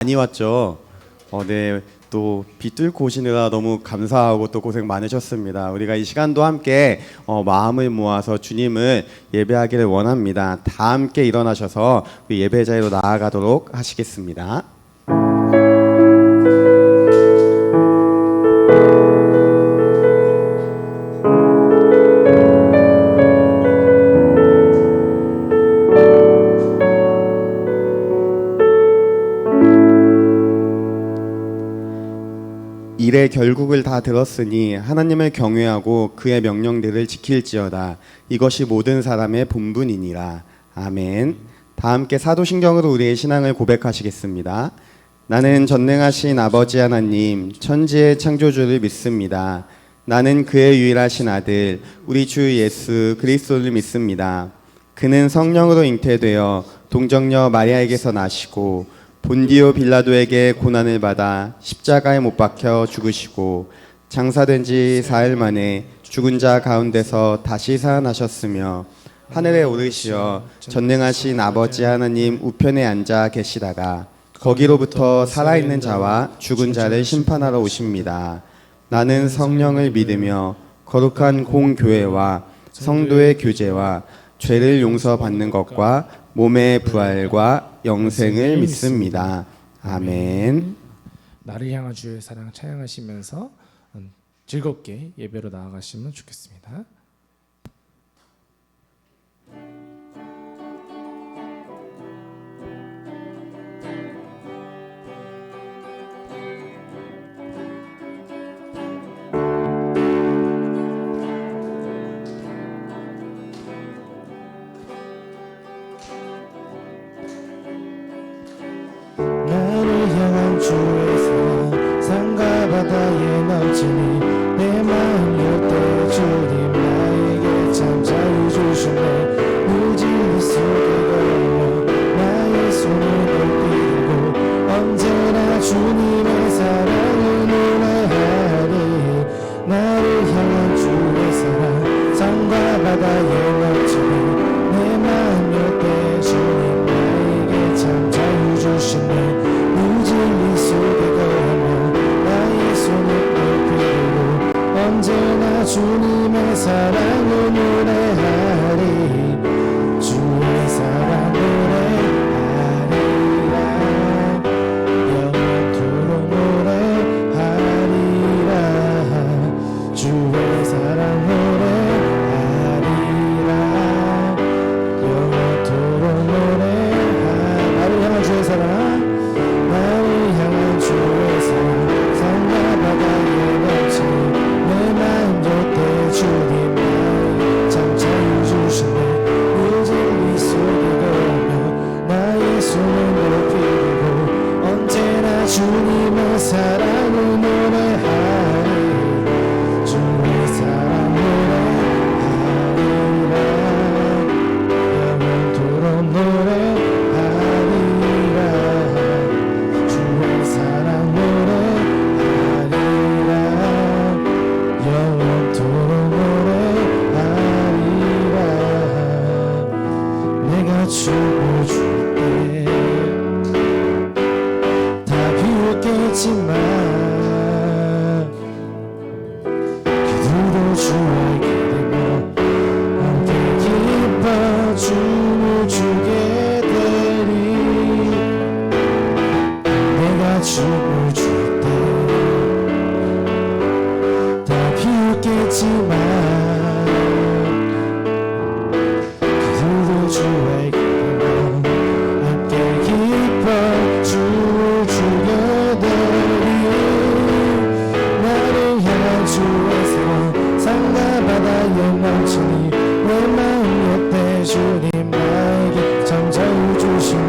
많이 왔죠. 네, 또 비 뚫고 오시느라 너무 감사하고 또 고생 많으셨습니다. 우리가 이 시간도 함께 마음을 모아서 주님을 예배하기를 원합니다. 다 함께 일어나셔서 예배 자리로 나아가도록 하시겠습니다. 일의 결국을 다 들었으니 하나님을 경외하고 그의 명령들을 지킬지어다. 이것이 모든 사람의 본분이니라. 아멘. 다 함께 사도신경으로 우리의 신앙을 고백하시겠습니다. 나는 전능하신 아버지 하나님, 천지의 창조주를 믿습니다. 나는 그의 유일하신 아들, 우리 주 예수 그리스도를 믿습니다. 그는 성령으로 잉태되어 동정녀 마리아에게서 나시고 본디오 빌라도에게 고난을 받아 십자가에 못 박혀 죽으시고 장사된 지 4일 만에 죽은 자 가운데서 다시 살아나셨으며 하늘에 오르시어 전능하신 아버지 하나님 우편에 앉아 계시다가 거기로부터 살아있는 자와 죽은 자를 심판하러 오십니다. 나는 성령을 믿으며 거룩한 공교회와 성도의 교제와 죄를 용서받는 것과 몸의 부활과 영생을 믿습니다. 아멘. 나를 향한 주의 사랑 찬양하시면서 즐겁게 예배로 나아가시면 좋겠습니다. 주의 사랑 산과 바다에 넘치니 내 마음 열대 주님 나에게 참 자유 주시네 무진 속에 걸어 나의 손을 뻗들고 언제나 주님의 사랑을 노래하리 나를 향한 주의 사랑 산과 바다에 넘치니 내 마음 열대 주님 나에게 참 자유 주시네 진리 속에 걸으며 나의 손을 뻗들고 언제나 주님의 사랑을 노래하리 주의 사랑 노래하리라 영원토록 노래하리라 주의 사랑 노래하리라 영원토록 노래하리라 나를 향한 주의 사랑 나를 향한 주의 사랑 산과 바다에 넘치니 내 마음 곁에 주님 나의 참 자유 주시네 무진리 속에 걸으며 나의 손을 높이고 언제나 주님의 사랑을 노래하리 주의 사랑 노래하리라 영원토록 노래하리라 주의 사랑 노래하리라 영원토록 노래하리라 내가 주고 줄때 다 비웃겠지만 기도로 주에게 되며 함께 기뻐 춤을 추게 되리 내가 춤을 출 때 다 비웃겠지만 기도로 주에게 되며 함께 기뻐 춤을 추게 되리 나를 향한 주의 사랑 산과 바다에 넘치니 내 마음 옆에 주님 나에게 참 자유 주시니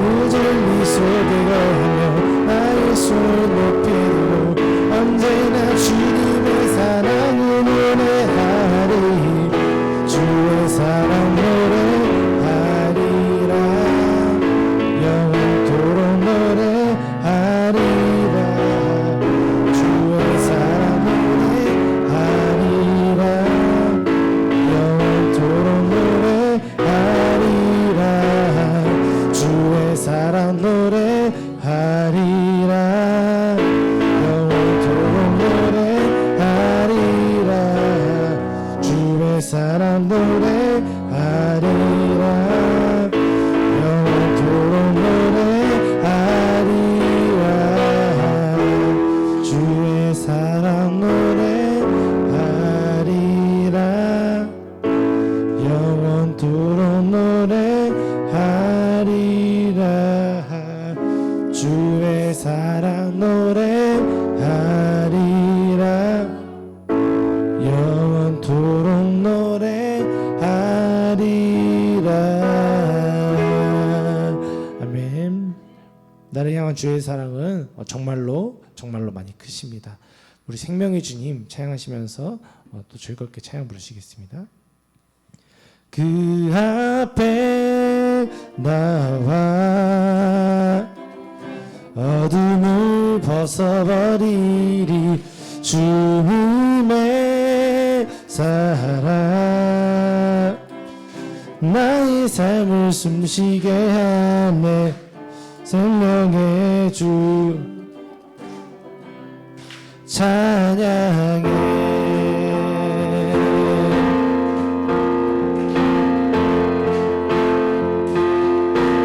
무진리 속에 거하며 나의 손을 높이 들고 언제나 주님의 사랑을 노래하리 주의 사랑 노래하리라 영원토록 노래하리라 주의 사랑 노래하리라 영원토록 노래하리라 주의 사랑 노래하리라 주의 사랑 노래하리라 영원토록 노래하리라. 아멘. 나를 향한 주의 사랑은 정말로 많이 크십니다. 우리 생명의 주님 찬양하시면서 또 즐겁게 찬양 부르시겠습니다. 그 앞에 나와 어둠을 벗어버리리 주님의 사랑 나의 삶을 숨쉬게 하네 생명의 주 찬양해.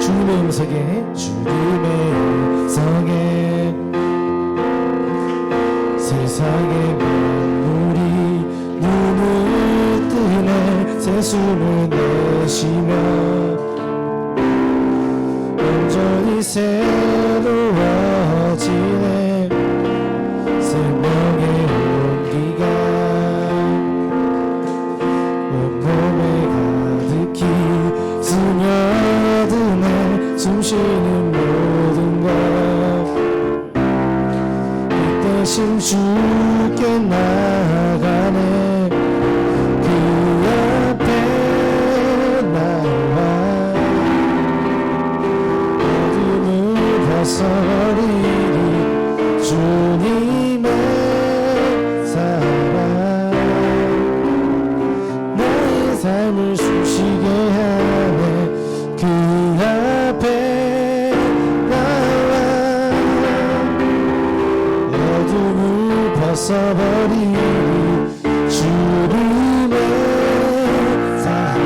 주님의 음성에 주님의 음성에 세상의 만물이 눈을 뜨네 새 숨을 내쉬며 온전히 새로워지네 생명의 온기가 온몸에 가득히 스며드네 숨쉬는 모든 것 이 대신 주께 나가네 그 앞에 나와 어둠을 벗어버리리 주님의 사랑 나의 삶을 숨쉬게 하네 그 앞에 나와 어둠을 벗어버리리 주님의 사랑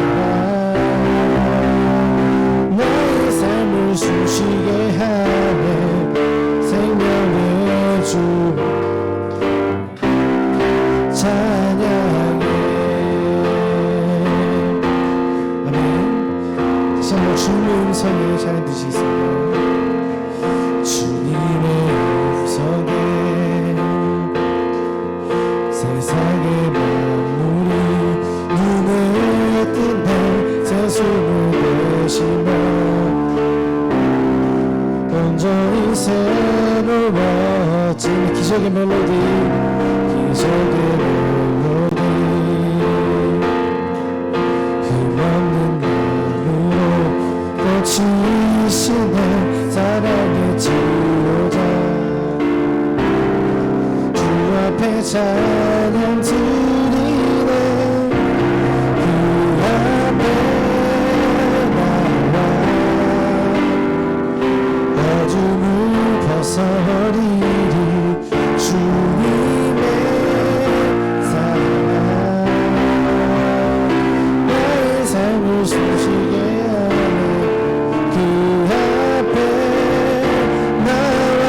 나의 삶을 숨쉬게 하네 생명의 주 찬양해. 아멘. 다시 한번 주님의 음성에 찬양 드시겠습니다. 주님의 음성에 세상의 만물이 눈에 뜨네 새 숨을 내쉬며 온전히 새로워진 기적의 멜로디 기적의 멜로디 힘없는 마음으로 꽂히시네 사랑의 지도자 주 앞에 찬양 드리네 그 앞에 나와 어둠을 벗어버리리 주님의 사랑 나의 삶을 숨쉬게 하네 그 앞에 나와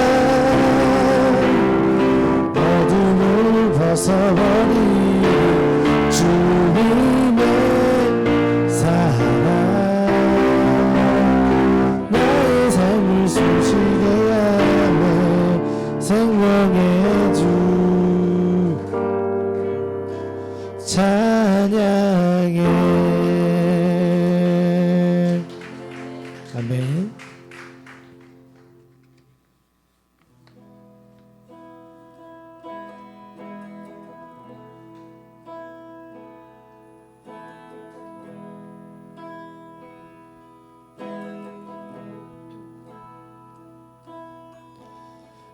어둠을 벗어버리리 주님의 사랑 나의 삶을 숨쉬게 하네 생명의 주 찬양해. 아멘.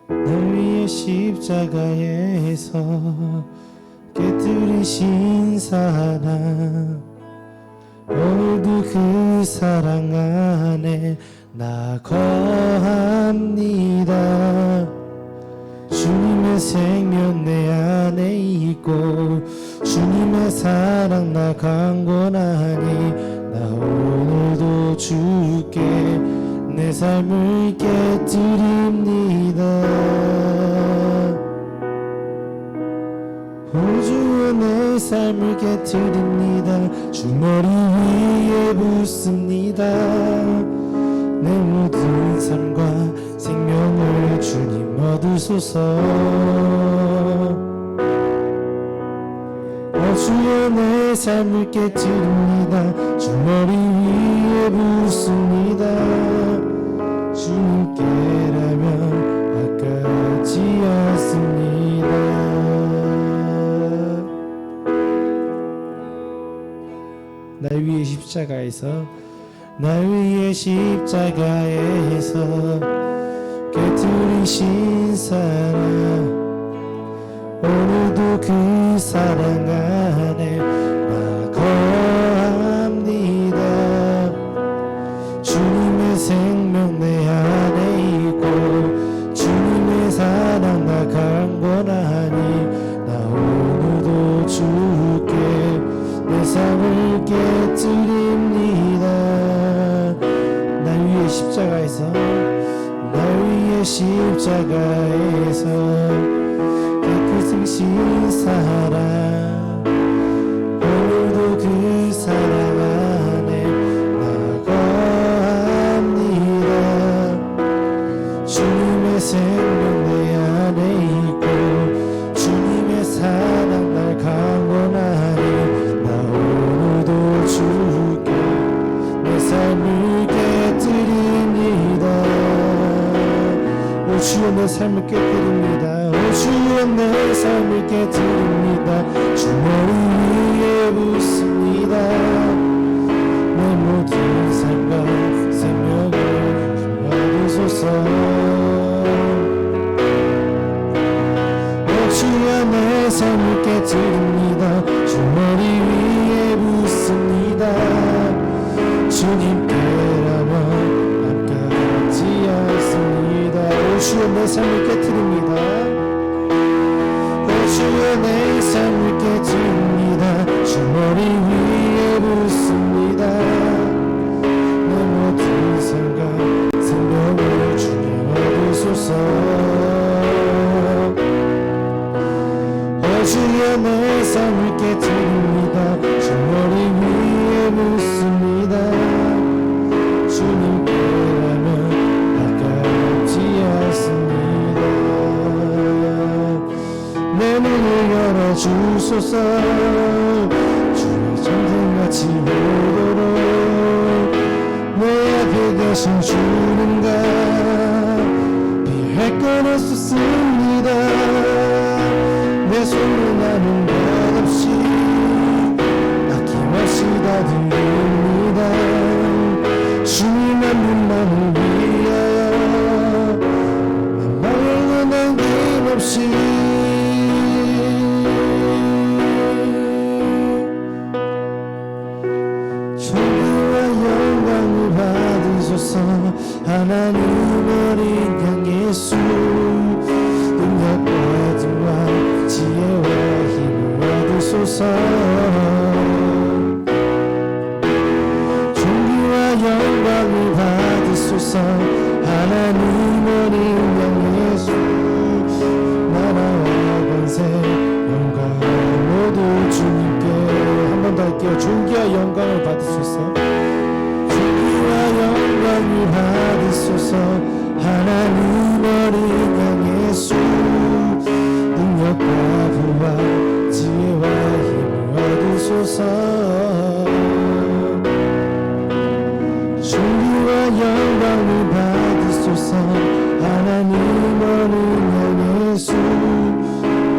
널 위해 십자가에서 깨뜨리신 사랑 오늘도 그 사랑 안에 나 거합니다. 주님의 생명 내 안에 있고 주님의 사랑 나 강권하니 나 오늘도 주께 내 삶을 깨뜨립니다. 주여 내 삶을 깨뜨립니다. 주 머리 위에 붓습니다. 내 모든 삶과 생명을 주님 얻으소서. 주여 내 삶을 깨뜨립니다. 주 머리 위에 붓습니다. 주님께라면 아깝지 않습니다. 날 위해 십자가에서 깨뜨리신 사랑, 오늘도 그 사랑 안에 거합니다. 주님의 생명 내 안에 있고 주님의 사랑 나 강권하니 나 오늘도 주께 내 삶을 깨뜨립니다. 날 위해 십자가에서 깨끗으신 사랑, 오늘도 그 사랑 안에 나가합니다. 주님의 생명 내 안에 있고 주님의 사랑 날 강권하니 나 오늘도 주께 내 삶을 깨뜨립니다. 오 주여 내 삶을 깨뜨립니다. 오 주여 내 삶을 깨뜨립니다. 주 머리 위에 붓습니다. 내 모든 삶과 생명을 받으소서. 오 주여 내 삶을 깨뜨립니다. 주 머리 위에 붓습니다. 주님께라면 아깝지 않습니다. 오 주여 내 삶을 깨뜨립니다. 오 주여 내 삶을 깨뜨립니다. 주 머리 위에 붓습니다. 내 모든 삶과 생명을 주님 얻으소서. 오 주여 내 삶을 깨뜨립니다. 주 머리 위에 묻습니다. 주님께라면 아깝지 않습니다. 내 문을 열어주소서. 주의 정성같이 오도록 내 앞에 계신 주님과 피할 건 없었습니다. 내 손을 나눈 것 없이 아낌없이 다 드립니다. 주님 한 분만을 위하여 마음을 남김없이 존귀와 영광을 받으소서. 하나님 어린 양 예수, 능력과 등과 지혜와 힘을 얻으소서. 존귀와 영광을 받으소서. 하나님 어린 양 예수, 나라와 권세 영광 모두 주님께. 한 번 더 할게요. 존귀와 영광을 받으소서. 존귀와 영광을 받으소서. 하나님 어린 양 예수, 능력과 부와 지혜와 힘을 얻으소서. 존귀와 영광을 받으소서. 하나님 어린 양 예수,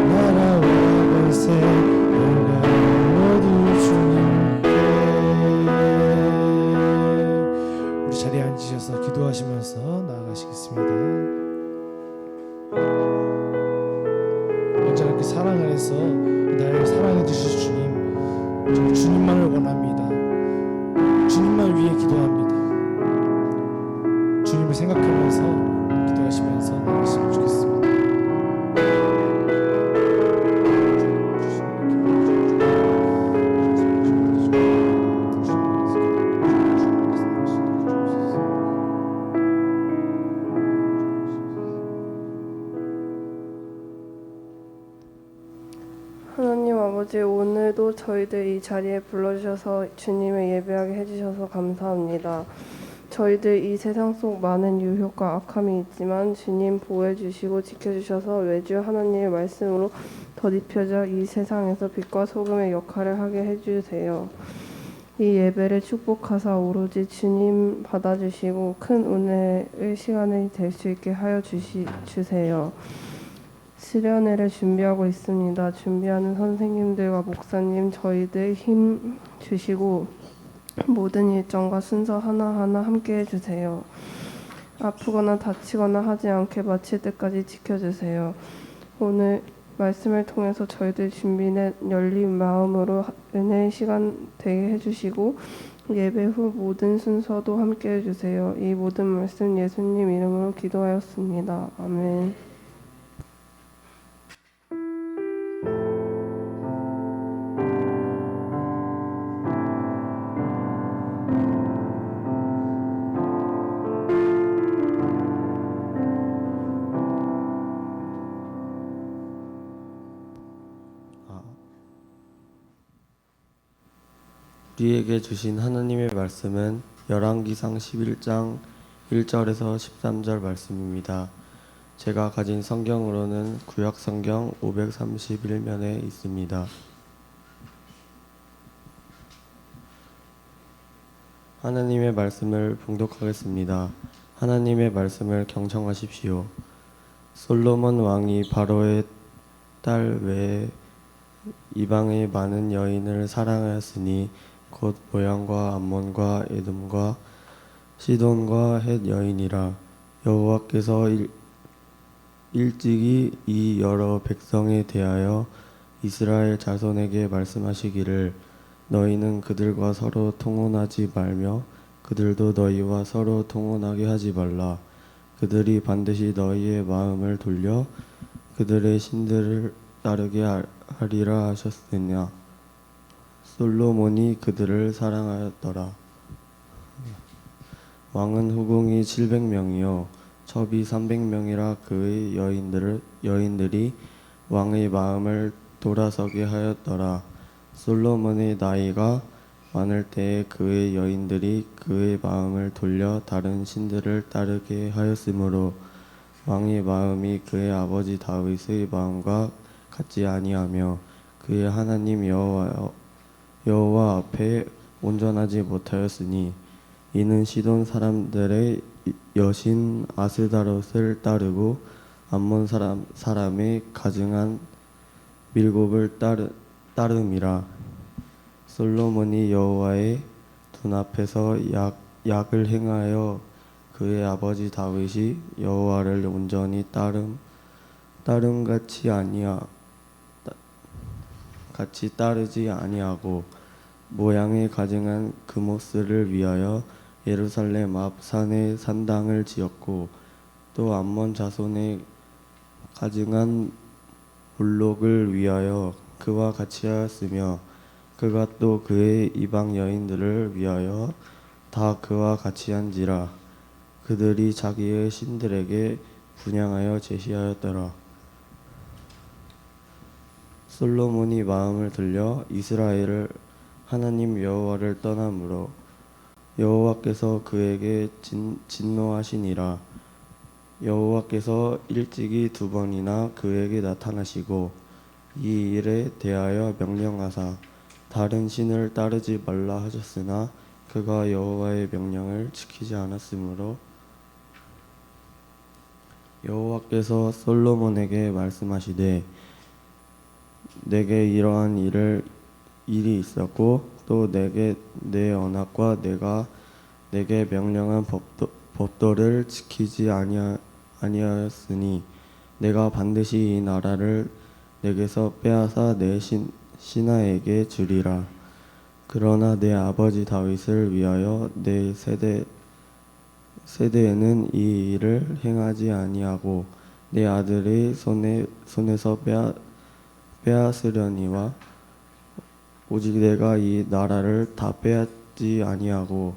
나라와 권세 영광 모두 주님께. 우리 자리에 앉으셔서 기도하시면서 나아가시겠습니다. 언제나 그 사랑 안에서 나를 사랑해 주실 주님, 정말 주님만을 원합니다. 주님만 위해 기도합니다. 주님을 생각하면서 기도하시면서 나가시면 좋겠습니다. 하나님 아버지, 오늘도 저희들 이 자리에 불러주셔서 주님을 예배하게 해주셔서 감사합니다. 저희들 이 세상 속 많은 유혹과 악함이 있지만 주님 보호해 주시고 지켜주셔서 매주 하나님의 말씀으로 덧입혀져 이 세상에서 빛과 소금의 역할을 하게 해주세요. 이 예배를 축복하사 오로지 주님 받아주시고 큰 은혜의 시간이 될 수 있게 하여 주세요. 수련회를 준비하고 있습니다. 준비하는 선생님들과 목사님 저희들 힘 주시고 모든 일정과 순서 하나하나 함께 해주세요. 아프거나 다치거나 하지 않게 마칠 때까지 지켜주세요. 오늘 말씀을 통해서 저희들 준비된 열린 마음으로 은혜의 시간 되게 해주시고 예배 후 모든 순서도 함께 해주세요. 이 모든 말씀 예수님 이름으로 기도하였습니다. 아멘. 우리에게 주신 하나님의 말씀은 열왕기상 11장 1절에서 13절 말씀입니다. 제가 가진 성경으로는 구약 성경 531면에 있습니다. 하나님의 말씀을 봉독하겠습니다. 하나님의 말씀을 경청하십시오. 솔로몬 왕이 바로의 딸 외에 이방의 많은 여인을 사랑하였으니 곧 모양과 암몬과 에돔과 시돈과 헷 여인이라. 여호와께서 일찍이 이 여러 백성에 대하여 이스라엘 자손에게 말씀하시기를 너희는 그들과 서로 통혼하지 말며 그들도 너희와 서로 통혼하게 하지 말라. 그들이 반드시 너희의 마음을 돌려 그들의 신들을 따르게 하리라 하셨으나 솔로몬이 그들을 사랑하였더라. 왕은 후궁이 700명이요 첩이 300명이라 그의 여인들이 왕의 마음을 돌아서게 하였더라. 솔로몬의 나이가 많을 때에 그의 여인들이 그의 마음을 돌려 다른 신들을 따르게 하였으므로 왕의 마음이 그의 아버지 다윗의 마음과 같지 아니하며 그의 하나님 여호와 앞에 온전하지 못하였으니 이는 시돈 사람들의 여신 아스다롯을 따르고 암몬 사람의 가증한 밀곱을 따름이라. 솔로몬이 여호와의 눈앞에서 약을 행하여 그의 아버지 다윗이 여호와를 온전히 같이 따르지 아니하고 모양에 가증한 금오스를 위하여 예루살렘 앞 산에 산당을 지었고 또 암몬 자손의 가증한 몰록을 위하여 그와 같이 하였으며 그가 또 그의 이방 여인들을 위하여 다 그와 같이 한지라. 그들이 자기의 신들에게 분향하여 제시하였더라. 솔로몬이 마음을 들려 이스라엘을 하나님 여호와를 떠나므로 여호와께서 그에게 진노하시니라. 여호와께서 일찍이 2번이나 그에게 나타나시고 이 일에 대하여 명령하사 다른 신을 따르지 말라 하셨으나 그가 여호와의 명령을 지키지 않았으므로 여호와께서 솔로몬에게 말씀하시되 내게 이러한 일이 있었고 또 내게 내 언약과 내가 내게 명령한 법도를 지키지 아니하였으니 내가 반드시 이 나라를 내게서 빼앗아 내 신하에게 주리라. 그러나 내 아버지 다윗을 위하여 내 세대에는 이 일을 행하지 아니하고 내 아들의 손에서 빼앗으려니와 오직 내가 이 나라를 다 빼앗지 아니하고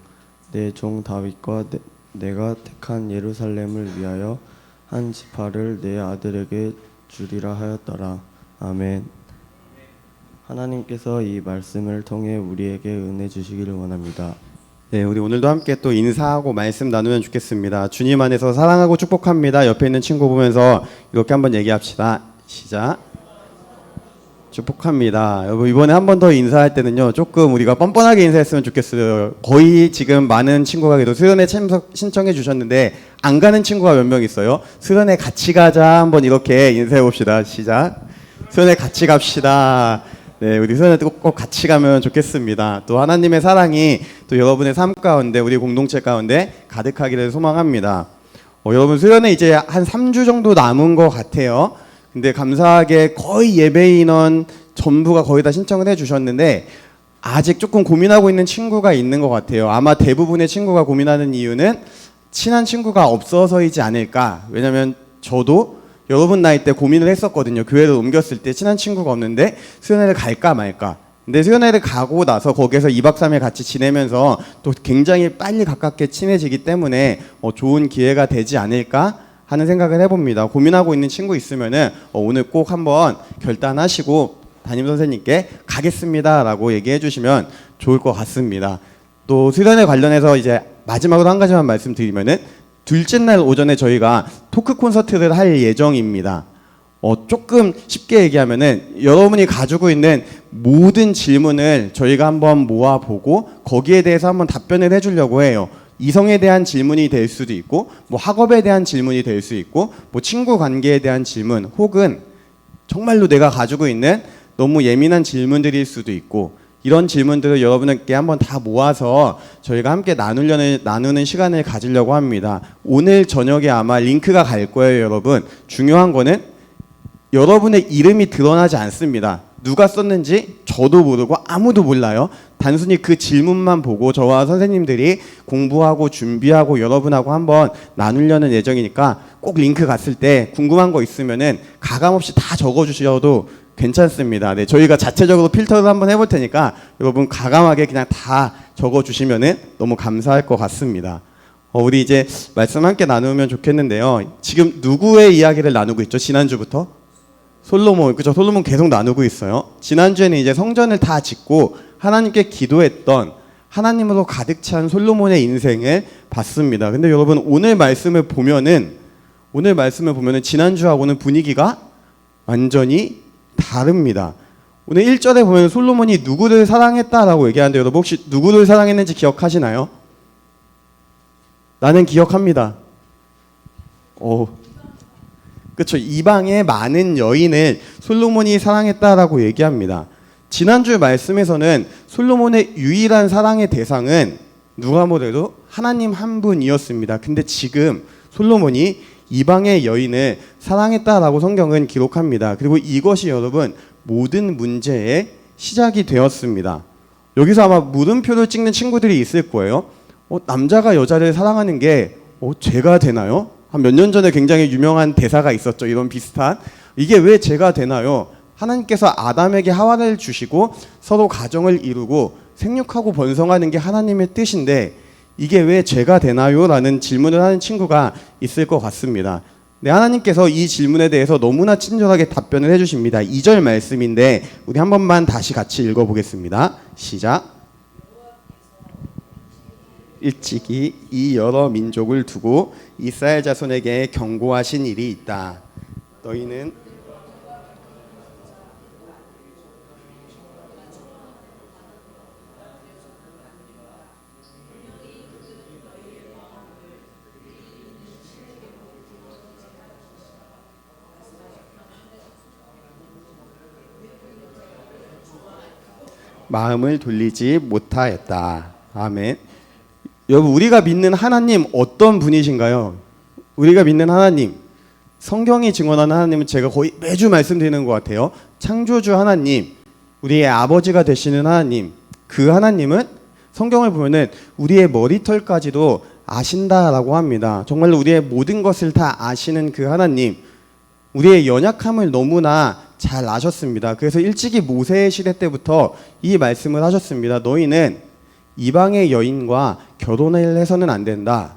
내 종 다윗과 내가 택한 예루살렘을 위하여 한 지파를 내 아들에게 주리라 하였더라. 아멘. 하나님께서 이 말씀을 통해 우리에게 은혜 주시기를 원합니다. 네, 우리 오늘도 함께 또 인사하고 말씀 나누면 좋겠습니다. 주님 안에서 사랑하고 축복합니다. 옆에 있는 친구 보면서 이렇게 한번 얘기합시다. 시작. 축복합니다. 여러분 이번에 한 번 더 인사할 때는요 조금 우리가 뻔뻔하게 인사했으면 좋겠어요. 거의 지금 많은 친구가 그래도 수련회 참석 신청해 주셨는데 안 가는 친구가 몇 명 있어요. 수련회 같이 가자 한번 이렇게 인사해 봅시다. 시작. 수련회 같이 갑시다. 네, 우리 수련회 꼭 같이 가면 좋겠습니다. 또 하나님의 사랑이 또 여러분의 삶 가운데 우리 공동체 가운데 가득하기를 소망합니다. 여러분 수련회 이제 한 3주 정도 남은 것 같아요. 근데 감사하게 거의 예배 인원 전부가 거의 다 신청을 해주셨는데 아직 조금 고민하고 있는 친구가 있는 것 같아요. 아마 대부분의 친구가 고민하는 이유는 친한 친구가 없어서이지 않을까. 왜냐면 저도 여러분 나이 때 고민을 했었거든요. 교회를 옮겼을 때 친한 친구가 없는데 수련회를 갈까 말까. 근데 수련회를 가고 나서 거기에서 2박 3일 같이 지내면서 또 굉장히 빨리 가깝게 친해지기 때문에 좋은 기회가 되지 않을까 하는 생각을 해봅니다. 고민하고 있는 친구 있으면은 오늘 꼭 한번 결단하시고 담임 선생님께 가겠습니다라고 얘기해 주시면 좋을 것 같습니다. 또 수련회 관련해서 이제 마지막으로 한 가지만 말씀드리면은 둘째 날 오전에 저희가 토크 콘서트를 할 예정입니다. 조금 쉽게 얘기하면은 여러분이 가지고 있는 모든 질문을 저희가 한번 모아보고 거기에 대해서 한번 답변을 해주려고 해요. 이성에 대한 질문이 될 수도 있고, 뭐 학업에 대한 질문이 될 수 있고, 뭐 친구 관계에 대한 질문, 혹은 정말로 내가 가지고 있는 너무 예민한 질문들일 수도 있고, 이런 질문들을 여러분께 한번 다 모아서 저희가 함께 나누는 시간을 가지려고 합니다. 오늘 저녁에 아마 링크가 갈 거예요, 여러분. 중요한 거는 여러분의 이름이 드러나지 않습니다. 누가 썼는지 저도 모르고 아무도 몰라요. 단순히 그 질문만 보고 저와 선생님들이 공부하고 준비하고 여러분하고 한번 나누려는 예정이니까 꼭 링크 갔을 때 궁금한 거 있으면은 가감없이 다 적어주셔도 괜찮습니다. 네, 저희가 자체적으로 필터를 한번 해볼 테니까 여러분 가감하게 그냥 다 적어주시면은 너무 감사할 것 같습니다. 우리 이제 말씀 함께 나누면 좋겠는데요. 지금 누구의 이야기를 나누고 있죠? 지난주부터? 솔로몬, 그죠? 솔로몬 계속 나누고 있어요. 지난주에는 이제 성전을 다 짓고 하나님께 기도했던 하나님으로 가득 찬 솔로몬의 인생을 봤습니다. 근데 여러분 오늘 말씀을 보면은 지난주하고는 분위기가 완전히 다릅니다. 오늘 1절에 보면 솔로몬이 누구를 사랑했다라고 얘기하는데 여러분 혹시 누구를 사랑했는지 기억하시나요? 나는 기억합니다. 그렇죠. 이방의 많은 여인을 솔로몬이 사랑했다라고 얘기합니다. 지난주 말씀에서는 솔로몬의 유일한 사랑의 대상은 누가 뭐래도 하나님 한 분이었습니다. 근데 지금 솔로몬이 이방의 여인을 사랑했다라고 성경은 기록합니다. 그리고 이것이 여러분 모든 문제의 시작이 되었습니다. 여기서 아마 물음표를 찍는 친구들이 있을 거예요. 남자가 여자를 사랑하는 게 죄가 되나요? 한 몇 년 전에 굉장히 유명한 대사가 있었죠. 이런 비슷한. 이게 왜 죄가 되나요? 하나님께서 아담에게 하와를 주시고 서로 가정을 이루고 생육하고 번성하는 게 하나님의 뜻인데 이게 왜 죄가 되나요? 라는 질문을 하는 친구가 있을 것 같습니다. 네, 하나님께서 이 질문에 대해서 너무나 친절하게 답변을 해주십니다. 2절 말씀인데 우리 한 번만 다시 같이 읽어보겠습니다. 시작. 일찍이 이 여러 민족을 두고 이스라엘 자손에게 경고하신 일이 있다. 너희는 마음을 돌리지 못하였다. 아멘. 여러분 우리가 믿는 하나님 어떤 분이신가요? 우리가 믿는 하나님, 성경이 증언하는 하나님은 제가 거의 매주 말씀드리는 것 같아요. 창조주 하나님, 우리의 아버지가 되시는 하나님, 그 하나님은 성경을 보면은 우리의 머리털까지도 아신다라고 합니다. 정말로 우리의 모든 것을 다 아시는 그 하나님, 우리의 연약함을 너무나 잘 아셨습니다. 그래서 일찍이 모세의 시대 때부터 이 말씀을 하셨습니다. 너희는 이방의 여인과 결혼을 해서는 안 된다.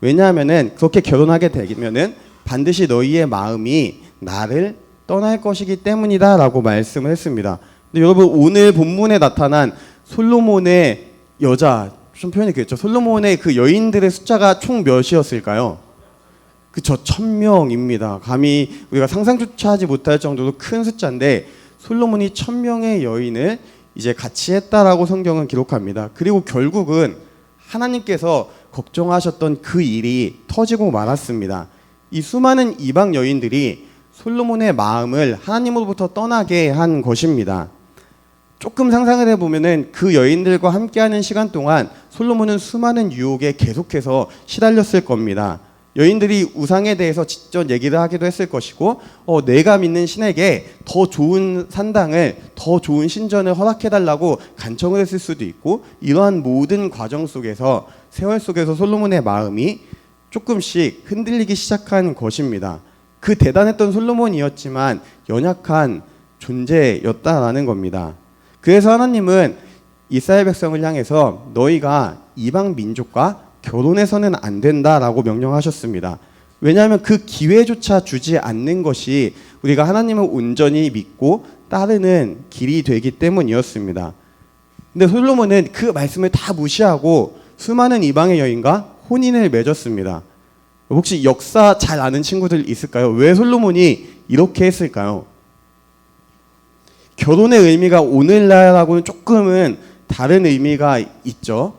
왜냐하면은 그렇게 결혼하게 되면은 반드시 너희의 마음이 나를 떠날 것이기 때문이다라고 말씀을 했습니다. 근데 여러분 오늘 본문에 나타난 솔로몬의 여자, 좀 표현이 그랬죠. 솔로몬의 그 여인들의 숫자가 총 몇이었을까요? 그쵸, 1000명입니다. 감히 우리가 상상조차 하지 못할 정도로 큰 숫자인데 솔로몬이 1000명의 여인을 이제 같이 했다라고 성경은 기록합니다. 그리고 결국은 하나님께서 걱정하셨던 그 일이 터지고 말았습니다. 이 수많은 이방 여인들이 솔로몬의 마음을 하나님으로부터 떠나게 한 것입니다. 조금 상상을 해보면은 그 여인들과 함께하는 시간 동안 솔로몬은 수많은 유혹에 계속해서 시달렸을 겁니다. 여인들이 우상에 대해서 직접 얘기를 하기도 했을 것이고 내가 믿는 신에게 더 좋은 산당을 더 좋은 신전을 허락해달라고 간청을 했을 수도 있고 이러한 모든 과정 속에서 세월 속에서 솔로몬의 마음이 조금씩 흔들리기 시작한 것입니다. 그 대단했던 솔로몬이었지만 연약한 존재였다라는 겁니다. 그래서 하나님은 이스라엘 백성을 향해서 너희가 이방 민족과 결혼해서는 안 된다라고 명령하셨습니다. 왜냐하면 그 기회조차 주지 않는 것이 우리가 하나님을 온전히 믿고 따르는 길이 되기 때문이었습니다. 근데 솔로몬은 그 말씀을 다 무시하고 수많은 이방의 여인과 혼인을 맺었습니다. 혹시 역사 잘 아는 친구들 있을까요? 왜 솔로몬이 이렇게 했을까요? 결혼의 의미가 오늘날하고는 조금은 다른 의미가 있죠.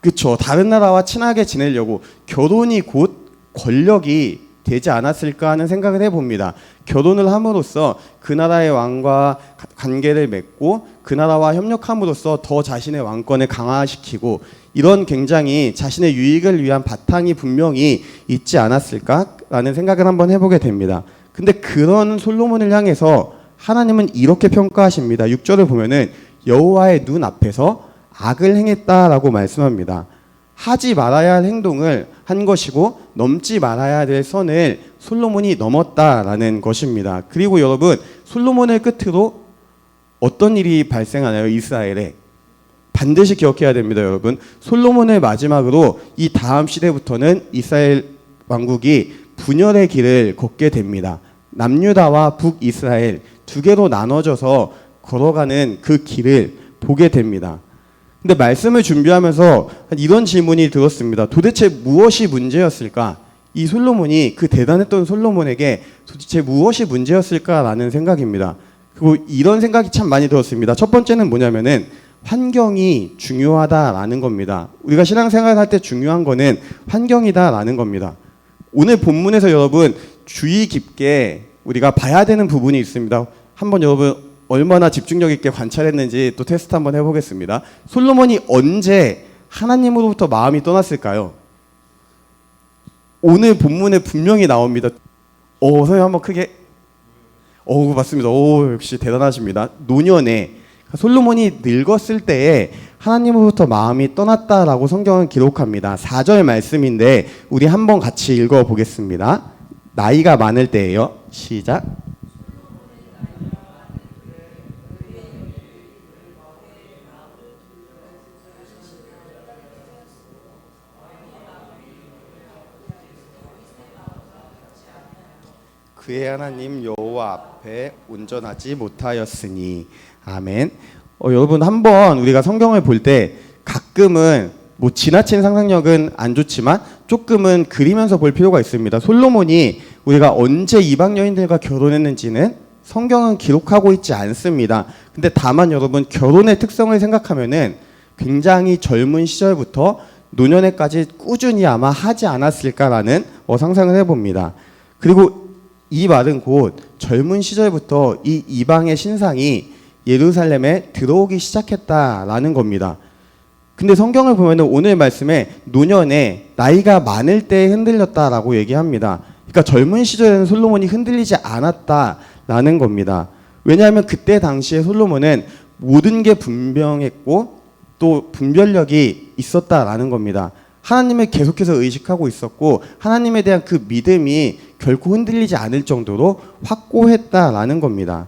그렇죠. 다른 나라와 친하게 지내려고 결혼이 곧 권력이 되지 않았을까 하는 생각을 해봅니다. 결혼을 함으로써 그 나라의 왕과 관계를 맺고 그 나라와 협력함으로써 더 자신의 왕권을 강화시키고 이런 굉장히 자신의 유익을 위한 바탕이 분명히 있지 않았을까라는 생각을 한번 해보게 됩니다. 근데 그런 솔로몬을 향해서 하나님은 이렇게 평가하십니다. 6절을 보면은 여호와의 눈 앞에서 악을 행했다라고 말씀합니다. 하지 말아야 할 행동을 한 것이고 넘지 말아야 될 선을 솔로몬이 넘었다라는 것입니다. 그리고 여러분 솔로몬의 끝으로 어떤 일이 발생하나요? 이스라엘에 반드시 기억해야 됩니다. 여러분 솔로몬의 마지막으로 이 다음 시대부터는 이스라엘 왕국이 분열의 길을 걷게 됩니다. 남유다와 북이스라엘 두 개로 나눠져서 걸어가는 그 길을 보게 됩니다. 근데 말씀을 준비하면서 이런 질문이 들었습니다. 도대체 무엇이 문제였을까? 이 솔로몬이 그 대단했던 솔로몬에게 도대체 무엇이 문제였을까라는 생각입니다. 그리고 이런 생각이 참 많이 들었습니다. 첫 번째는 뭐냐면은 환경이 중요하다라는 겁니다. 우리가 신앙생활을 할 때 중요한 거는 환경이다라는 겁니다. 오늘 본문에서 여러분 주의 깊게 우리가 봐야 되는 부분이 있습니다. 한번 여러분 얼마나 집중력 있게 관찰했는지 또 테스트 한번 해보겠습니다. 솔로몬이 언제 하나님으로부터 마음이 떠났을까요? 오늘 본문에 분명히 나옵니다. 선생님 한번 크게. 맞습니다. 역시 대단하십니다. 노년에 솔로몬이 늙었을 때에 하나님으로부터 마음이 떠났다라고 성경은 기록합니다. 4절 말씀인데 우리 한번 같이 읽어보겠습니다. 나이가 많을 때예요. 시작. 그의 하나님 여호와 앞에 온전하지 못하였으니. 아멘. 여러분 한번 우리가 성경을 볼 때 가끔은 뭐 지나친 상상력은 안 좋지만 조금은 그리면서 볼 필요가 있습니다. 솔로몬이 우리가 언제 이방 여인들과 결혼했는지는 성경은 기록하고 있지 않습니다. 근데 다만 여러분 결혼의 특성을 생각하면은 굉장히 젊은 시절부터 노년에까지 꾸준히 아마 하지 않았을까라는 상상을 해봅니다. 그리고 이 말은 곧 젊은 시절부터 이 이방의 신상이 예루살렘에 들어오기 시작했다라는 겁니다. 근데 성경을 보면 오늘 말씀에 노년에 나이가 많을 때 흔들렸다라고 얘기합니다. 그러니까 젊은 시절에는 솔로몬이 흔들리지 않았다라는 겁니다. 왜냐하면 그때 당시에 솔로몬은 모든 게 분명했고 또 분별력이 있었다라는 겁니다. 하나님을 계속해서 의식하고 있었고 하나님에 대한 그 믿음이 결코 흔들리지 않을 정도로 확고했다라는 겁니다.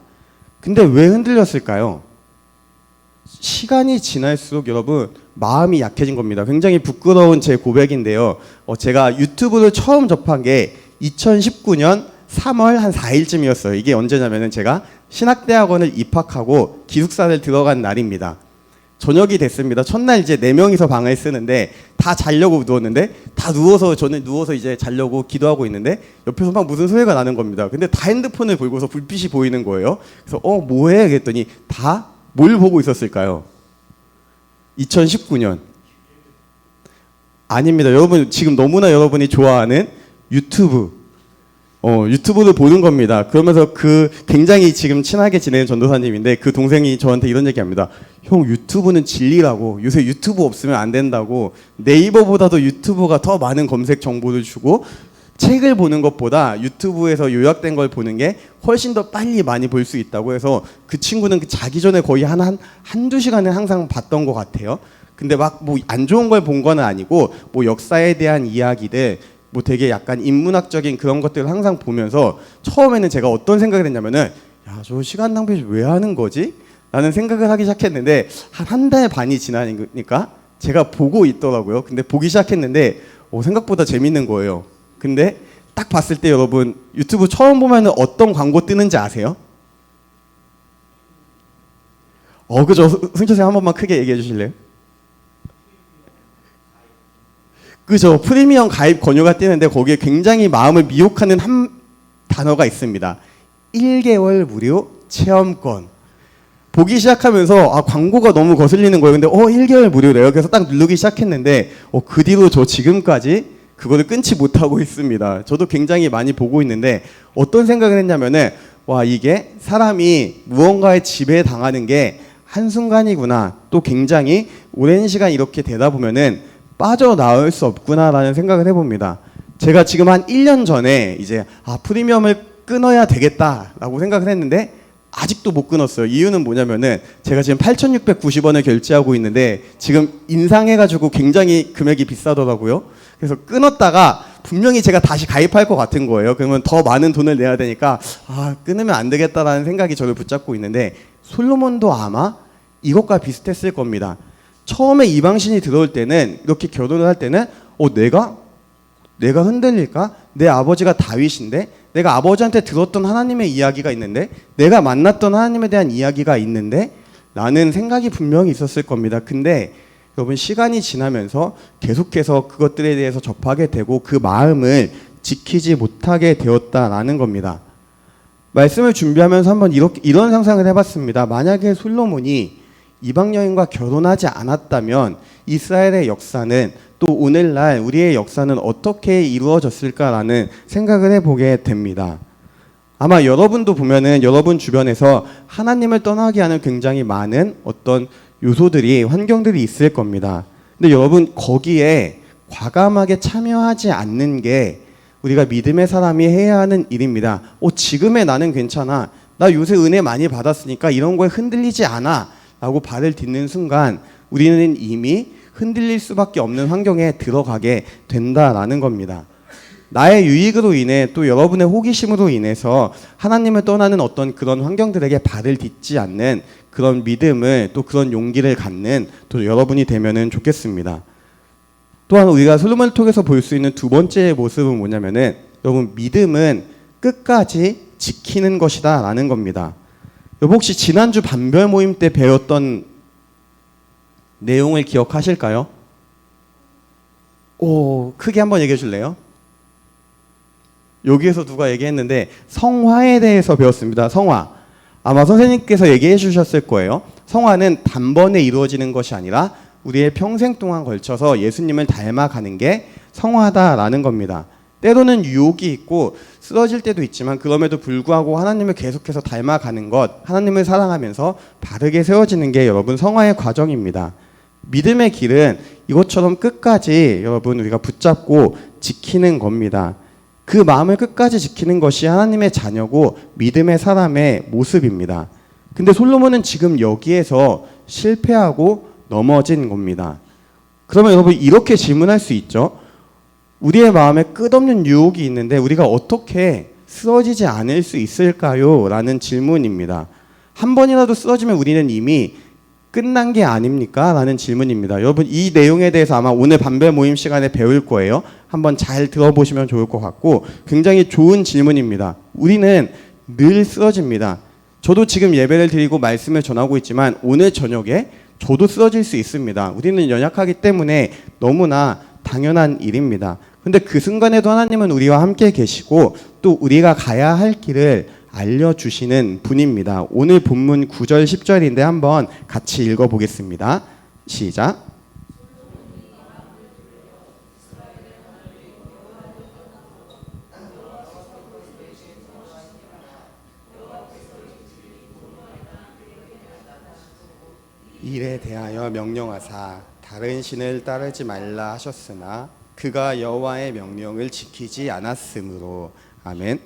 근데 왜 흔들렸을까요? 시간이 지날수록 여러분 마음이 약해진 겁니다. 굉장히 부끄러운 제 고백인데요. 제가 유튜브를 처음 접한 게 2019년 3월 한 4일쯤이었어요. 이게 언제냐면은 제가 신학대학원을 입학하고 기숙사를 들어간 날입니다. 저녁이 됐습니다. 첫날 이제 4명이서 방을 쓰는데 다 자려고 누웠는데 다 누워서 저는 누워서 이제 자려고 기도하고 있는데 옆에서 막 무슨 소리가 나는 겁니다. 근데 다 핸드폰을 보고서 불빛이 보이는 거예요. 그래서 뭐해? 그랬더니 다 뭘 보고 있었을까요? 2019년 아닙니다. 여러분 지금 너무나 여러분이 좋아하는 유튜브를 보는 겁니다. 그러면서 그 굉장히 지금 친하게 지내는 전도사님인데 그 동생이 저한테 이런 얘기합니다. 형 유튜브는 진리라고 요새 유튜브 없으면 안 된다고 네이버보다도 유튜브가 더 많은 검색 정보를 주고 책을 보는 것보다 유튜브에서 요약된 걸 보는 게 훨씬 더 빨리 많이 볼 수 있다고 해서 그 친구는 자기 전에 거의 한두 시간을 항상 봤던 것 같아요. 근데 막 뭐 안 좋은 걸 본 건 아니고 뭐 역사에 대한 이야기들 뭐 되게 약간 인문학적인 그런 것들을 항상 보면서 처음에는 제가 어떤 생각을 했냐면은 야, 저 시간 낭비 왜 하는 거지? 라는 생각을 하기 시작했는데 한 달 반이 지나니까 제가 보고 있더라고요. 근데 보기 시작했는데 생각보다 재밌는 거예요. 근데 딱 봤을 때 여러분 유튜브 처음 보면은 어떤 광고 뜨는지 아세요? 그죠? 승철 쌤 한 번만 크게 얘기해 주실래요? 그죠? 프리미엄 가입 권유가 뜨는데 거기에 굉장히 마음을 미혹하는 한 단어가 있습니다. 1개월 무료 체험권. 보기 시작하면서 광고가 너무 거슬리는 거예요. 근데 1개월 무료래요. 그래서 딱 누르기 시작했는데 그 뒤로 저 지금까지 그거를 끊지 못하고 있습니다. 저도 굉장히 많이 보고 있는데 어떤 생각을 했냐면은 이게 사람이 무언가에 지배당하는 게 한순간이구나. 또 굉장히 오랜 시간 이렇게 되다 보면은 빠져나올 수 없구나라는 생각을 해봅니다. 제가 지금 한 1년 전에 이제 프리미엄을 끊어야 되겠다라고 생각을 했는데 아직도 못 끊었어요. 이유는 뭐냐면은 제가 지금 8,690원을 결제하고 있는데 지금 인상해가지고 굉장히 금액이 비싸더라고요. 그래서 끊었다가 분명히 제가 다시 가입할 것 같은 거예요. 그러면 더 많은 돈을 내야 되니까 끊으면 안 되겠다라는 생각이 저를 붙잡고 있는데 솔로몬도 아마 이것과 비슷했을 겁니다. 처음에 이방신이 들어올 때는 이렇게 결혼을 할 때는 내가 흔들릴까? 내 아버지가 다윗인데 내가 아버지한테 들었던 하나님의 이야기가 있는데 내가 만났던 하나님에 대한 이야기가 있는데 라는 생각이 분명히 있었을 겁니다. 근데 여러분 시간이 지나면서 계속해서 그것들에 대해서 접하게 되고 그 마음을 지키지 못하게 되었다라는 겁니다. 말씀을 준비하면서 한번 이런 상상을 해봤습니다. 만약에 솔로몬이 이방 여인과 결혼하지 않았다면 이스라엘의 역사는 또 오늘날 우리의 역사는 어떻게 이루어졌을까라는 생각을 해보게 됩니다. 아마 여러분도 보면은 여러분 주변에서 하나님을 떠나게 하는 굉장히 많은 어떤 요소들이 환경들이 있을 겁니다. 근데 여러분 거기에 과감하게 참여하지 않는 게 우리가 믿음의 사람이 해야 하는 일입니다. 지금의 나는 괜찮아. 나 요새 은혜 많이 받았으니까 이런 거에 흔들리지 않아. 라고 발을 딛는 순간 우리는 이미 흔들릴 수밖에 없는 환경에 들어가게 된다라는 겁니다. 나의 유익으로 인해 또 여러분의 호기심으로 인해서 하나님을 떠나는 어떤 그런 환경들에게 발을 딛지 않는 그런 믿음을 또 그런 용기를 갖는 또 여러분이 되면은 좋겠습니다. 또한 우리가 솔로몬을 통해서 볼 수 있는 두 번째 모습은 뭐냐면은 여러분 믿음은 끝까지 지키는 것이다 라는 겁니다. 여러분 혹시 지난주 반별 모임 때 배웠던 내용을 기억하실까요? 크게 한번 얘기해 줄래요? 여기에서 누가 얘기했는데 성화에 대해서 배웠습니다. 성화. 아마 선생님께서 얘기해 주셨을 거예요. 성화는 단번에 이루어지는 것이 아니라 우리의 평생 동안 걸쳐서 예수님을 닮아가는 게 성화다라는 겁니다. 때로는 유혹이 있고 쓰러질 때도 있지만 그럼에도 불구하고 하나님을 계속해서 닮아가는 것, 하나님을 사랑하면서 바르게 세워지는 게 여러분 성화의 과정입니다. 믿음의 길은 이것처럼 끝까지 여러분 우리가 붙잡고 지키는 겁니다. 그 마음을 끝까지 지키는 것이 하나님의 자녀고 믿음의 사람의 모습입니다. 근데 솔로몬은 지금 여기에서 실패하고 넘어진 겁니다. 그러면 여러분 이렇게 질문할 수 있죠. 우리의 마음에 끝없는 유혹이 있는데 우리가 어떻게 쓰러지지 않을 수 있을까요? 라는 질문입니다. 한 번이라도 쓰러지면 우리는 이미 끝난 게 아닙니까? 라는 질문입니다. 여러분 이 내용에 대해서 아마 오늘 반별 모임 시간에 배울 거예요. 한번 잘 들어보시면 좋을 것 같고 굉장히 좋은 질문입니다. 우리는 늘 쓰러집니다. 저도 지금 예배를 드리고 말씀을 전하고 있지만 오늘 저녁에 저도 쓰러질 수 있습니다. 우리는 연약하기 때문에 너무나 당연한 일입니다. 근데 그 순간에도 하나님은 우리와 함께 계시고 또 우리가 가야 할 길을 알려주시는 분입니다. 오늘 본문 9절 10절인데 한번 같이 읽어보겠습니다. 시작. 일에 대하여 명령하사 다른 신을 따르지 말라 하셨으나 그가 여호와의 명령을 지키지 않았으므로. 아멘.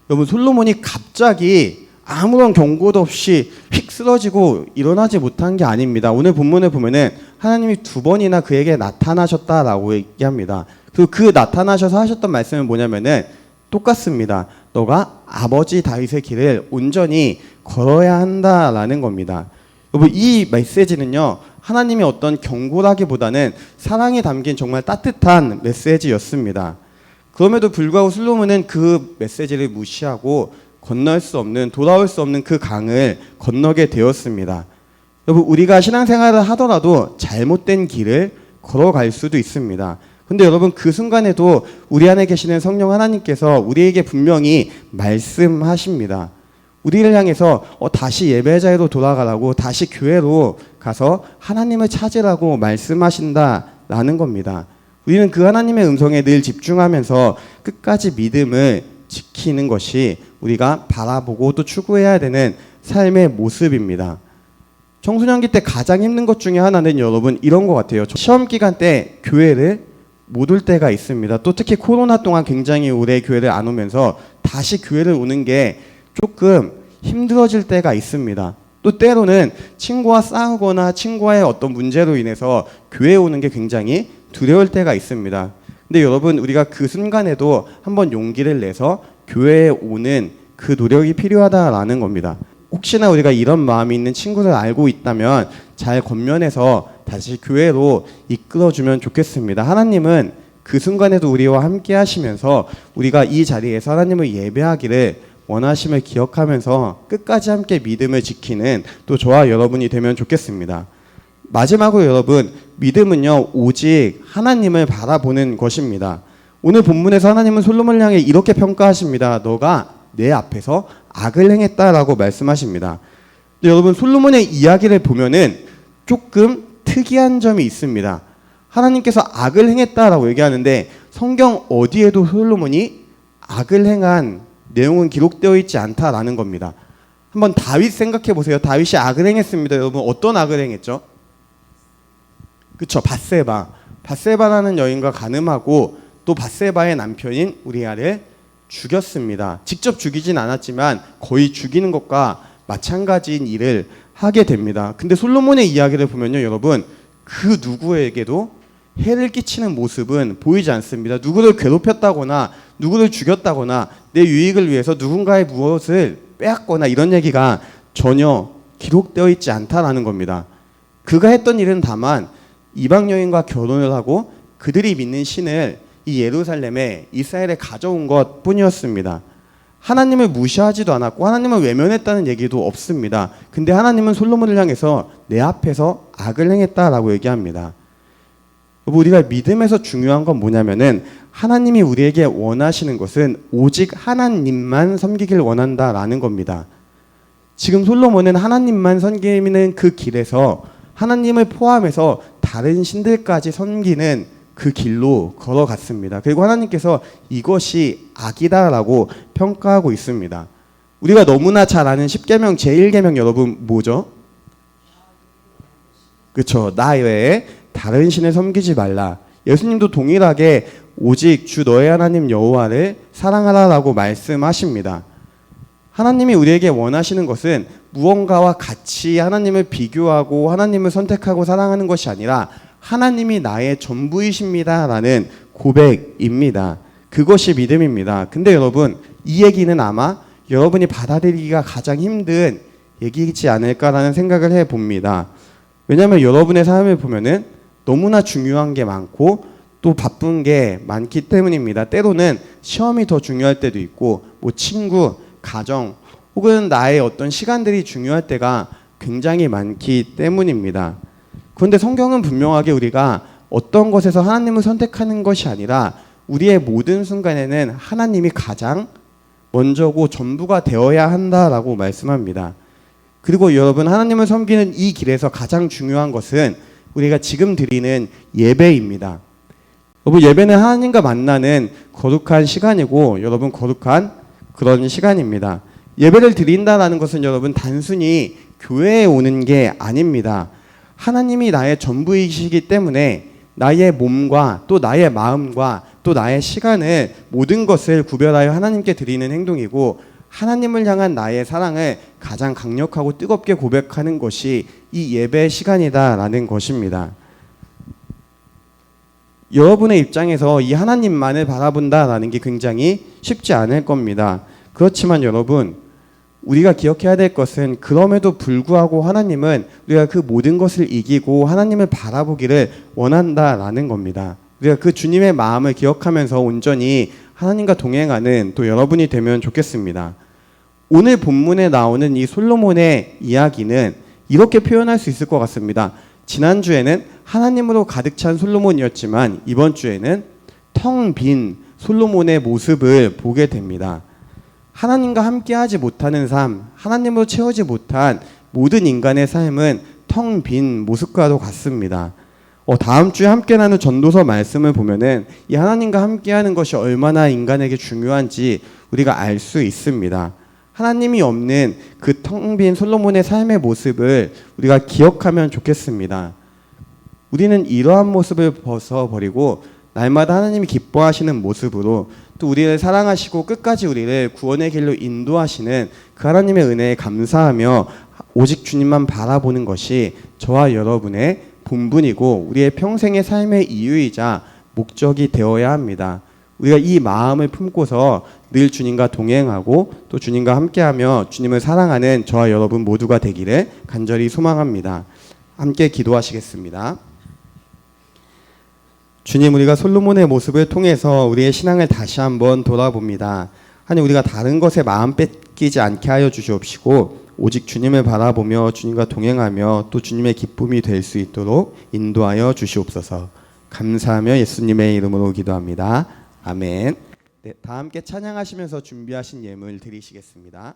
여러분, 솔로몬이 갑자기 아무런 경고도 없이 휙 쓰러지고 일어나지 못한 게 아닙니다. 오늘 본문을 보면은 하나님이 2번이나 그에게 나타나셨다라고 얘기합니다. 그리고 그 나타나셔서 하셨던 말씀은 뭐냐면은 똑같습니다. 너가 아버지 다윗의 길을 온전히 걸어야 한다라는 겁니다. 여러분, 이 메시지는요, 하나님의 어떤 경고라기보다는 사랑이 담긴 정말 따뜻한 메시지였습니다. 그럼에도 불구하고 솔로몬은 그 메시지를 무시하고 건널 수 없는, 돌아올 수 없는 그 강을 건너게 되었습니다. 여러분, 우리가 신앙생활을 하더라도 잘못된 길을 걸어갈 수도 있습니다. 근데 여러분, 그 순간에도 우리 안에 계시는 성령 하나님께서 우리에게 분명히 말씀하십니다. 우리를 향해서 다시 예배자로 돌아가라고, 다시 교회로 가서 하나님을 찾으라고 말씀하신다라는 겁니다. 우리는 그 하나님의 음성에 늘 집중하면서 끝까지 믿음을 지키는 것이 우리가 바라보고 또 추구해야 되는 삶의 모습입니다. 청소년기 때 가장 힘든 것 중에 하나는 여러분 이런 것 같아요. 시험 기간 때 교회를 못 올 때가 있습니다. 또 특히 코로나 동안 굉장히 오래 교회를 안 오면서 다시 교회를 오는 게 조금 힘들어질 때가 있습니다. 또 때로는 친구와 싸우거나 친구와의 어떤 문제로 인해서 교회에 오는 게 굉장히 두려울 때가 있습니다. 근데 여러분, 우리가 그 순간에도 한번 용기를 내서 교회에 오는 그 노력이 필요하다라는 겁니다. 혹시나 우리가 이런 마음이 있는 친구를 알고 있다면 잘 권면해서 다시 교회로 이끌어주면 좋겠습니다. 하나님은 그 순간에도 우리와 함께 하시면서 우리가 이 자리에서 하나님을 예배하기를 원하심을 기억하면서 끝까지 함께 믿음을 지키는 또 저와 여러분이 되면 좋겠습니다. 마지막으로 여러분, 믿음은요, 오직 하나님을 바라보는 것입니다. 오늘 본문에서 하나님은 솔로몬을 향해 이렇게 평가하십니다. 너가 내 앞에서 악을 행했다라고 말씀하십니다. 근데 여러분, 솔로몬의 이야기를 보면은 조금 특이한 점이 있습니다. 하나님께서 악을 행했다라고 얘기하는데 성경 어디에도 솔로몬이 악을 행한 내용은 기록되어 있지 않다라는 겁니다. 한번 다윗 생각해 보세요. 다윗이 악을 행했습니다. 여러분, 어떤 악을 행했죠? 그쵸, 바세바라는 여인과 간음하고 또 바세바의 남편인 우리아를 죽였습니다. 직접 죽이진 않았지만 거의 죽이는 것과 마찬가지인 일을 하게 됩니다. 근데 솔로몬의 이야기를 보면요, 여러분, 그 누구에게도 해를 끼치는 모습은 보이지 않습니다. 누구를 괴롭혔다거나 누구를 죽였다거나 내 유익을 위해서 누군가의 무엇을 빼앗거나 이런 얘기가 전혀 기록되어 있지 않다라는 겁니다. 그가 했던 일은 다만 이방 여인과 결혼을 하고 그들이 믿는 신을 이 예루살렘에 이스라엘에 가져온 것 뿐이었습니다. 하나님을 무시하지도 않았고 하나님을 외면했다는 얘기도 없습니다. 근데 하나님은 솔로몬을 향해서 내 앞에서 악을 행했다라고 얘기합니다. 우리가 믿음에서 중요한 건 뭐냐면은 하나님이 우리에게 원하시는 것은 오직 하나님만 섬기길 원한다라는 겁니다. 지금 솔로몬은 하나님만 섬기는 그 길에서 하나님을 포함해서 다른 신들까지 섬기는 그 길로 걸어갔습니다. 그리고 하나님께서 이것이 악이다라고 평가하고 있습니다. 우리가 너무나 잘 아는 10계명 제1계명 여러분 뭐죠? 그렇죠. 나 외에 다른 신을 섬기지 말라. 예수님도 동일하게 오직 주 너의 하나님 여호와를 사랑하라라고 말씀하십니다. 하나님이 우리에게 원하시는 것은 무언가와 같이 하나님을 비교하고 하나님을 선택하고 사랑하는 것이 아니라 하나님이 나의 전부이십니다라는 고백입니다. 그것이 믿음입니다. 근데 여러분, 이 얘기는 아마 여러분이 받아들이기가 가장 힘든 얘기이지 않을까라는 생각을 해봅니다. 왜냐하면 여러분의 삶을 보면은 너무나 중요한 게 많고 또 바쁜 게 많기 때문입니다. 때로는 시험이 더 중요할 때도 있고 뭐 친구, 가정 혹은 나의 어떤 시간들이 중요할 때가 굉장히 많기 때문입니다. 그런데 성경은 분명하게 우리가 어떤 것에서 하나님을 선택하는 것이 아니라 우리의 모든 순간에는 하나님이 가장 먼저고 전부가 되어야 한다라고 말씀합니다. 그리고 여러분, 하나님을 섬기는 이 길에서 가장 중요한 것은 우리가 지금 드리는 예배입니다. 여러분, 예배는 하나님과 만나는 거룩한 시간이고 여러분, 거룩한 그런 시간입니다. 예배를 드린다라는 것은 여러분, 단순히 교회에 오는 게 아닙니다. 하나님이 나의 전부이시기 때문에 나의 몸과 또 나의 마음과 또 나의 시간을, 모든 것을 구별하여 하나님께 드리는 행동이고, 하나님을 향한 나의 사랑을 가장 강력하고 뜨겁게 고백하는 것이 이 예배 시간이다라는 것입니다. 여러분의 입장에서 이 하나님만을 바라본다라는 게 굉장히 쉽지 않을 겁니다. 그렇지만 여러분, 우리가 기억해야 될 것은 그럼에도 불구하고 하나님은 우리가 그 모든 것을 이기고 하나님을 바라보기를 원한다라는 겁니다. 우리가 그 주님의 마음을 기억하면서 온전히 하나님과 동행하는 또 여러분이 되면 좋겠습니다. 오늘 본문에 나오는 이 솔로몬의 이야기는 이렇게 표현할 수 있을 것 같습니다. 지난주에는 하나님으로 가득 찬 솔로몬이었지만 이번 주에는 텅 빈 솔로몬의 모습을 보게 됩니다. 하나님과 함께하지 못하는 삶, 하나님으로 채우지 못한 모든 인간의 삶은 텅 빈 모습과도 같습니다. 다음 주에 함께 나눈 전도서 말씀을 보면은 이 하나님과 함께하는 것이 얼마나 인간에게 중요한지 우리가 알 수 있습니다. 하나님이 없는 그 텅 빈 솔로몬의 삶의 모습을 우리가 기억하면 좋겠습니다. 우리는 이러한 모습을 벗어버리고 날마다 하나님이 기뻐하시는 모습으로, 또 우리를 사랑하시고 끝까지 우리를 구원의 길로 인도하시는 그 하나님의 은혜에 감사하며 오직 주님만 바라보는 것이 저와 여러분의 본분이고 우리의 평생의 삶의 이유이자 목적이 되어야 합니다. 우리가 이 마음을 품고서 늘 주님과 동행하고 또 주님과 함께하며 주님을 사랑하는 저와 여러분 모두가 되기를 간절히 소망합니다. 함께 기도하시겠습니다. 주님, 우리가 솔로몬의 모습을 통해서 우리의 신앙을 다시 한번 돌아봅니다. 하나님, 우리가 다른 것에 마음 뺏기지 않게 하여 주시옵시고 오직 주님을 바라보며 주님과 동행하며 또 주님의 기쁨이 될 수 있도록 인도하여 주시옵소서. 감사하며 예수님의 이름으로 기도합니다. 아멘. 네, 다 함께 찬양하시면서 준비하신 예물 드리시겠습니다.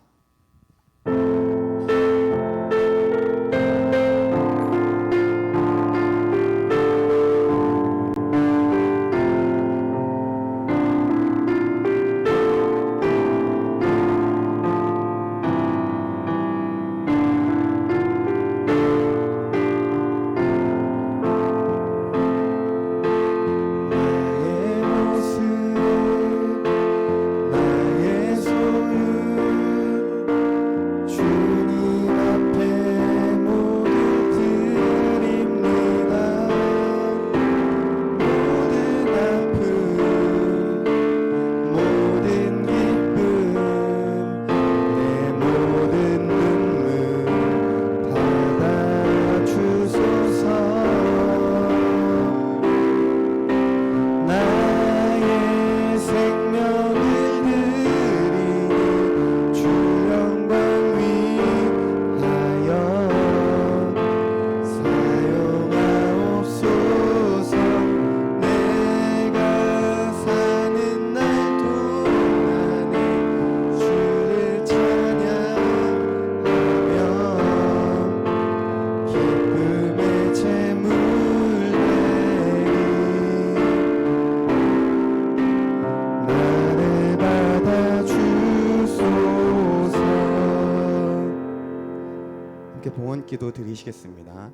봉헌기도 드리시겠습니다.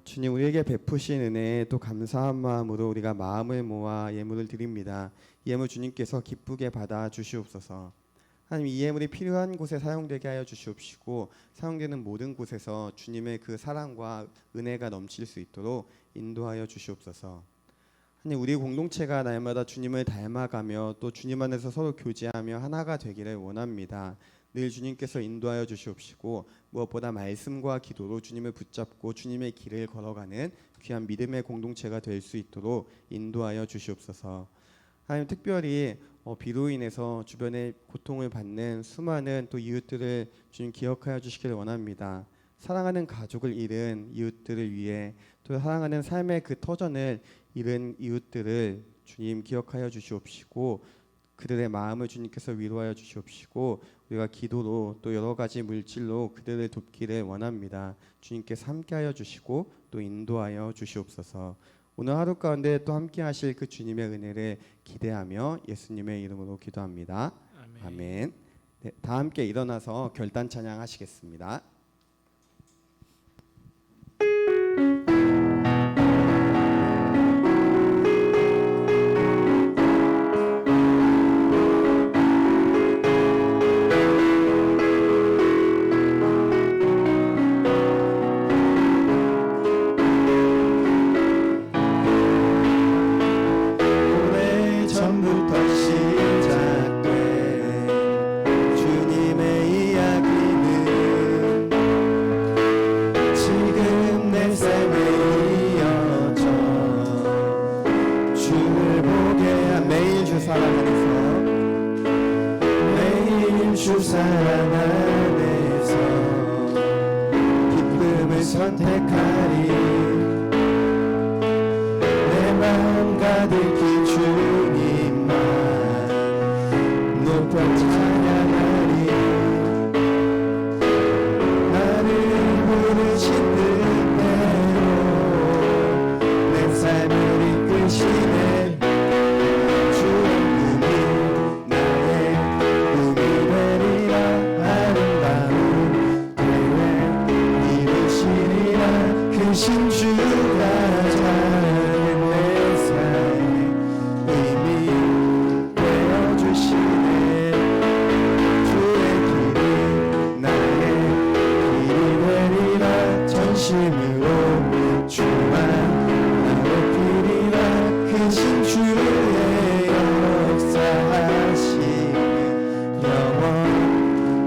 주님, 우리에게 베푸신 은혜에 또 감사한 마음으로 우리가 마음을 모아 예물을 드립니다. 이 예물 주님께서 기쁘게 받아 주시옵소서. 하나님, 이 예물이 필요한 곳에 사용되게 하여 주시옵시고 사용되는 모든 곳에서 주님의 그 사랑과 은혜가 넘칠 수 있도록 인도하여 주시옵소서. 하나님, 우리 공동체가 날마다 주님을 닮아가며 또 주님 안에서 서로 교제하며 하나가 되기를 원합니다. 늘 주님께서 인도하여 주시옵시고 무엇보다 말씀과 기도로 주님을 붙잡고 주님의 길을 걸어가는 귀한 믿음의 공동체가 될 수 있도록 인도하여 주시옵소서. 하나님, 특별히 비로 인해서 주변에 고통을 받는 수많은 또 이웃들을 주님 기억하여 주시기를 원합니다. 사랑하는 가족을 잃은 이웃들을 위해 또 사랑하는 삶의 그 터전을 잃은 이웃들을 주님 기억하여 주시옵시고 그들의 마음을 주님께서 위로하여 주시옵시고 우리가 기도로 또 여러 가지 물질로 그들을 돕기를 원합니다. 주님께서 함께하여 주시고 또 인도하여 주시옵소서. 오늘 하루 가운데 또 함께하실 그 주님의 은혜를 기대하며 예수님의 이름으로 기도합니다. 아멘. 네, 다 함께 일어나서 결단 찬양하시겠습니다. 오래전부터 시작된 주님의 이야기는 지금 내 삶에 이어져 주를 보게 한 매일 주 사랑 안에서 매일 주 사랑 안에서 기쁨을 선택하리 내 마음 가득히 주님만 높여 찬양하리 나를 부르신 뜻대로 내 삶을 이끄시네 주의 꿈이 나의 꿈이 되리라 아름다운 계획 이루시리라 크신 주가 작은 내 삶의 의미 되어주시네 주의 길이 나의 길이 되리라 전심으로 주만 높이리라 크신 주의 역사하시는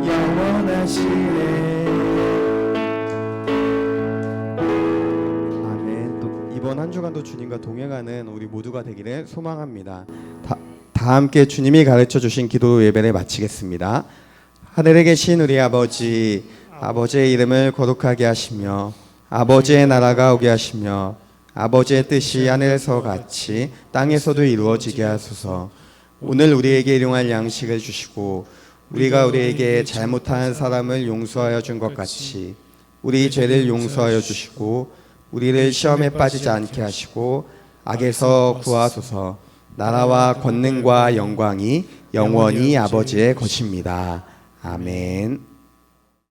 영원하시네 아멘. 또 이번 한 주간도 주님과 동행하는 우리 모두가 되기를 소망합니다. 다 함께 주님이 가르쳐 주신 기도 예배를 마치겠습니다. 하늘에 계신 우리 아버지, 아버지의 이름을 거룩하게 하시며 아버지의 나라가 오게 하시며 아버지의 뜻이 하늘에서 같이 땅에서도 이루어지게 하소서. 오늘 우리에게 일용할 양식을 주시고 우리가 우리에게 잘못한 사람을 용서하여 준 것 같이 우리 죄를 용서하여 주시고 우리를 시험에 빠지지 않게 하시고 악에서 구하소서. 나라와 권능과 영광이 영원히 아버지의 것입니다. 아멘.